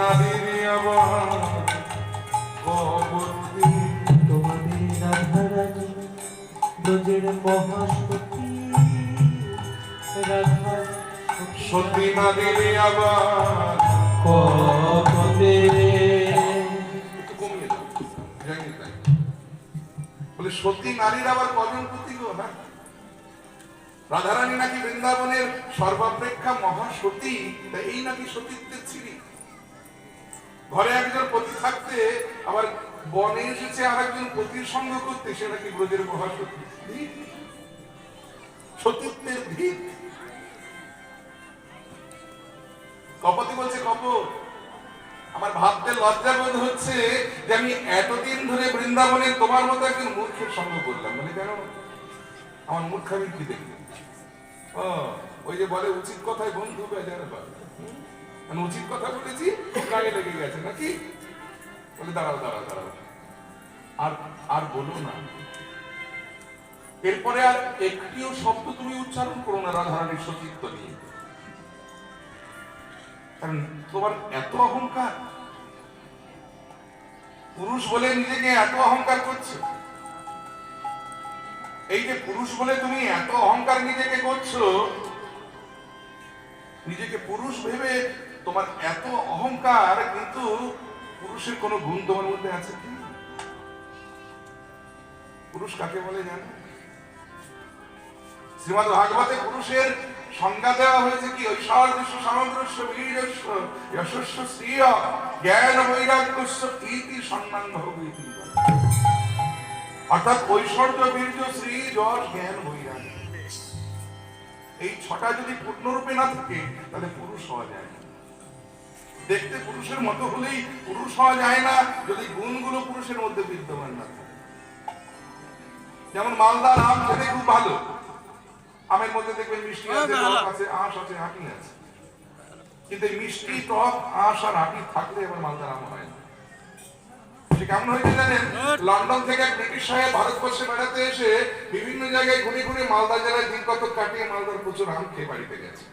নারীর আবার কবরী তোমাদের রাধারানী ব্রজের মহাসতী রাধা সতী নারীর আবার কবে একটু কমিয়ে দাও জানি তাই বলে সতী নারীর আবার কজন পতি গো না রাধারানী নাকি বৃন্দাবনের সর্বাপেক্ষা মহাসতী তাই এই নাকি সতীত্বের ছিরি ঘরে একজন পতি থাকতে আবার বনে এসেছে আর একজন পতির সঙ্গ করতে সে নাকি ব্রজের মহাসতী সতীত্বের ভিত কপতি বলছে কপট আমার ভাবতে লজ্জা বোধ হচ্ছে যে আমি এতদিন ধরে বৃন্দাবনে তোমার মতো একজন মূর্খের সঙ্গ করলাম মানে কেন আমার মূর্খামি কি দেখি ওই যে বলে উচিত কথায় বন্ধু বেজার মানে উচিত কথা বলেছি গায়ে লেগে গেছে নাকি বলে দাঁড়াও দাঁড়াও দাঁড়াও আর আর বলো না এরপরে আর একটিও শব্দ তুমি উচ্চারণ করো না রাধারানীর সতীত্ব নিয়ে কারণ তোমার এত অহংকার পুরুষ বলে নিজেকে এত অহংকার করছো এই যে পুরুষ বলে তুমি এত অহংকার নিজেকে করছো নিজেকে পুরুষ ভেবে তোমার এত অহংকার কিন্তু পুরুষের কোন গুণ তোমার মধ্যে আছে কি পুরুষ কাকে বলে জানো শ্রীমদ্ ভাগবতে পুরুষের সংজ্ঞা দেওয়া হয়েছে কি ঐশ্বর্যস্য সমগ্রস্য বীর্যস্য যশস্য শ্রিয় জ্ঞান বৈরাগ্যস্য ইতি সম্মান ভগবতী অর্থাৎ ঐশ্বর্য বীর্য শ্রী যশ জ্ঞান বৈরাগ্য এই ছটা যদি পূর্ণরূপে না থাকে তাহলে পুরুষ হওয়া যায় না দেখতে পুরুষের মতো হলেই পুরুষ হওয়া যায় না যদি গুণগুলো পুরুষের মধ্যে বিদ্যমান না থাকে যেমন মালদার আম খেতে খুব ভালো আমের মধ্যে দেখবেন মিষ্টি আছে টক আছে আঁশ আছে আঁটি আছে কিন্তু এই মিষ্টি টক আঁশ আর আঁটি থাকলে এবার মালদার আম হয় না সে কেমন হয়েছে জানেন লন্ডন থেকে এক ব্রিটিশ সাহেব ভারতবর্ষে বেড়াতে এসে বিভিন্ন জায়গায় ঘুরে ঘুরে মালদা জেলায় দিন কত কাটিয়ে মালদার প্রচুর আম খেয়ে বাড়িতে গেছে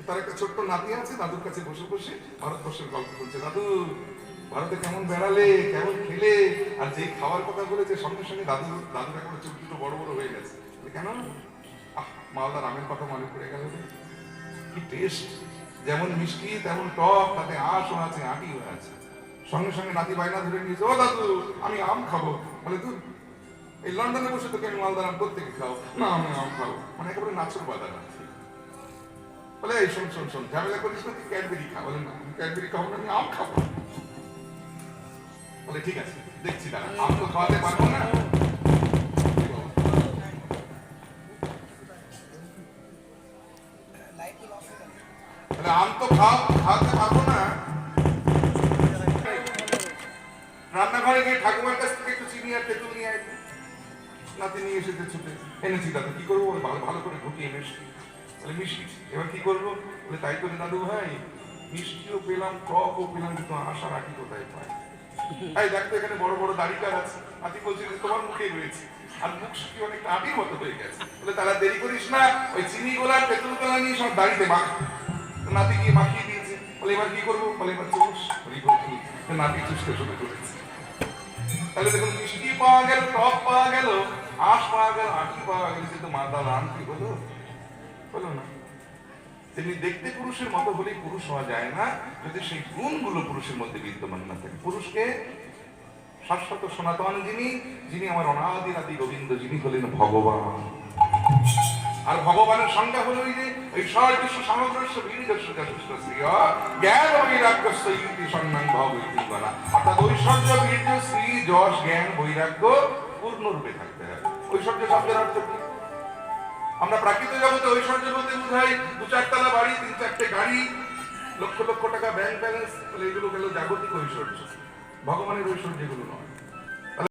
তার একটা ছোট্ট নাতি আছে দাদুর কাছে বসে বসে ভারতবর্ষের গল্প করছে দাদু ভারতে কেমন বেড়ালে কেমন খেলে আর যে খাওয়ার কথা বলেছে সঙ্গে সঙ্গে দাদুর একটা চোখ দুটো বড় বড় হয়ে গেছে কেন মালদার আমের কথা মনে পড়ে গেল কি টেস্ট যেমন মিষ্টি তেমন টক তাতে আঁশও আছে আঁটিও আছে সঙ্গে সঙ্গে নাতি বাইনা ধরে নিয়েছে ও দাদু আমি আম খাবো বলে তুই এই লন্ডনে বসে তোকে আমি মালদার আম কোত্থেকে খাও না আমি আম খাবো মানে একেবারে নাচুর বাজার আছে বলে এই শোন শোন শোন ঝামেলা করিস না তুই ক্যাডবেরি খা বলে না আমি ক্যাডবেরি খাবো না আমি আম খাবো বলে ঠিক আছে দেখছি দাঁড়া আম তো খাওয়াতে পারবো না আম তো খাওয়াতে পারবো না রান্নাঘরে গিয়ে ঠাকুমার কাছ থেকে একটু চিনি আর তেঁতুল নিয়ে আয় নাতি নিয়ে এসেছে ছুটে এনেছি দাদু কি করবো বলে ভালো করে ঘুটিয়ে মিষ্টি তাহলে মিষ্টি এবার কি করবো বলে তাই তো দাদু ভাই মিষ্টিও পেলাম টকও পেলাম কিন্তু আশা রাখি কোথায় পাই এই দেখতো এখানে বড় বড় দাড়িকার আছে নাতি বলছে তোমার মুখেই রয়েছে আর মুখ শুকিয়ে অনেকটা আটির মতো হয়ে গেছে বলে তারা দেরি করিস না ওই চিনি গোলা তেঁতুল গোলা নিয়ে সব দাড়িতে মাখ নাতি গিয়ে মাখিয়ে দিয়েছে বলে এবার কি করবো বলে এবার চুষ নাতি চুষতে শুরু করেছে তাহলে দেখুন মিষ্টি পাওয়া গেল টক পাওয়া গেল আঁশ পাওয়া গেল আঁটি পাওয়া গেল কিন্তু মালদার আম কি হলো হলো না তেমনি দেখতে পুরুষের মতো হলেই পুরুষ হওয়া যায় না যদি সেই গুণগুলো পুরুষের মধ্যে বিদ্যমান না থাকে পুরুষকে শাশ্বত সনাতন যিনি আমার অনাদি আদি গোবিন্দ যিনি হলেন ভগবান আর ভগবানের সংজ্ঞা হলো এই যে ঐশ্বর্যস্য সমগ্রস্য বীর্যস্য যশস্য শ্রিয় জ্ঞান বৈরাগ্যস্য ইতি সম্মান ভগবতী বলা অর্থাৎ ঐশ্বর্য বীর্য শ্রী যশ জ্ঞান বৈরাগ্য পূর্ণরূপে থাকতে হবে ঐশ্বর্য শব্দের অর্থ কি আমরা প্রাকৃত জগতে ঐশ্বর্য বলতে বোঝাই 2-4 তলা বাড়ি 3-4টে গাড়ি লক্ষ লক্ষ টাকা ব্যাংক ব্যালেন্স এগুলো গেল জাগতিক ঐশ্বর্য ভগবানের ঐশ্বর্য এগুলো নয়